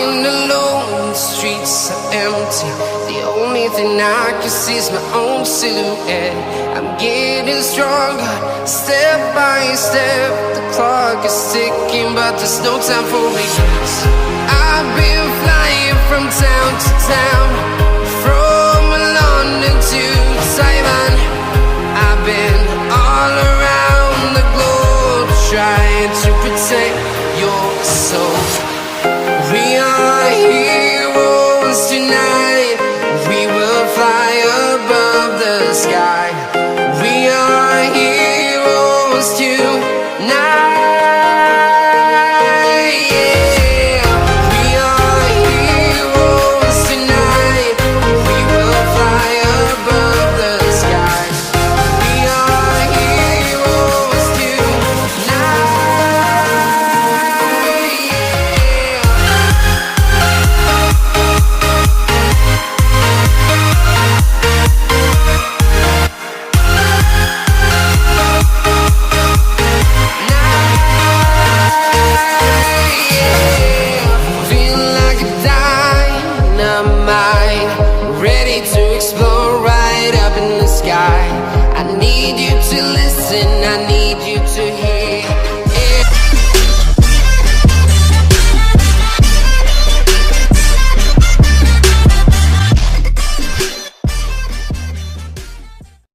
Walking alone, the streets are empty. The only thing I can see is my own silhouette. I'm getting stronger, step by step. The clock is ticking, but there's no time for regrets. I've been flying from town to town, from London to Taiwan. I've been all around the globe, trying to protect your soul. We are here.